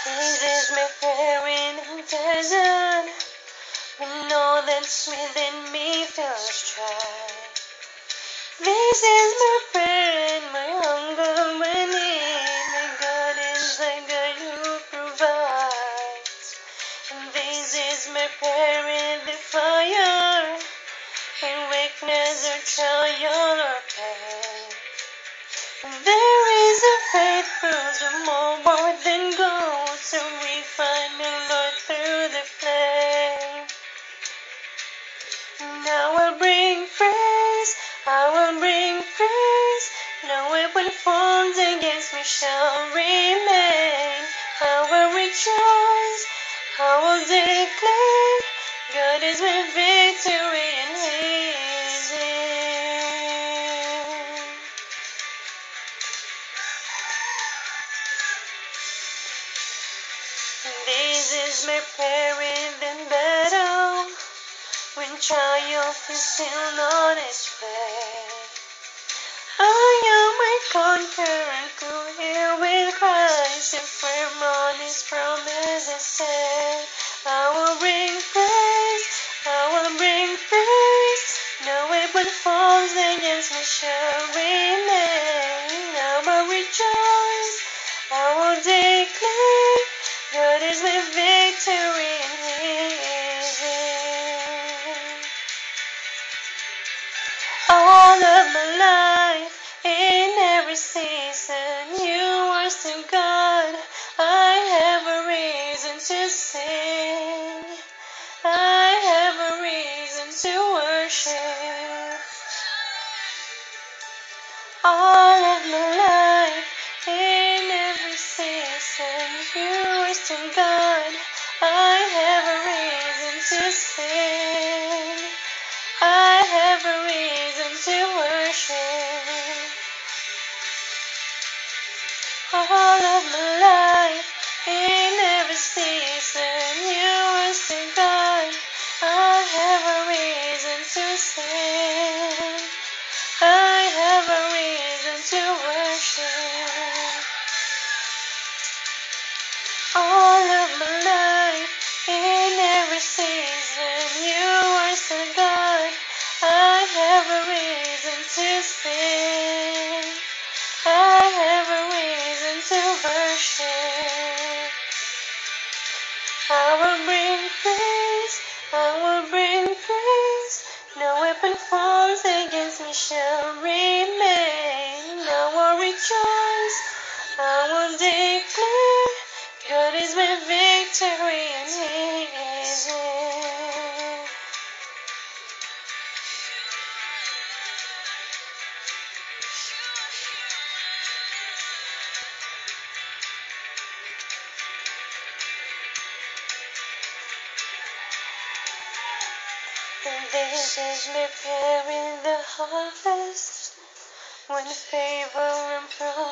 This is my prayer in the desert, when all that's within me feels dry. This is my prayer and my hunger, my need. My God is the God who provides. And this is my prayer in the fire, in weakness or trial or pain. There is a faith proves more than gold, so we find the Lord through the flame. Now I'll bring praise, I will bring praise. No weapon formed against me shall remain. I will rejoice, I will declare, God is my victory and He is in. This is my prayer in the battle, when triumph is still on its way. I am a conqueror, go here with Christ, and firm on His promises stand. I will bring praise, I will bring praise. No weapon formed against me shall remain. I will rejoice, I will declare, God is my victory and He is in. All of my life, in every season, You are still God. I have a reason to sing. I have a reason to worship. All of my life, in every season, You are still God. I have a reason to sing. I have a reason to worship. All of my life, in every season, You are still God. I have a reason to sing. I have a reason to worship. All of my life, in every season, You are still God. I have a reason to sing. I have a reason to worship. I will bring praise, I will bring praise. No weapon formed against me shall remain. I will rejoice, I will declare, God is my victory and He is in. And this is my prayer in the harvest, when favor and promise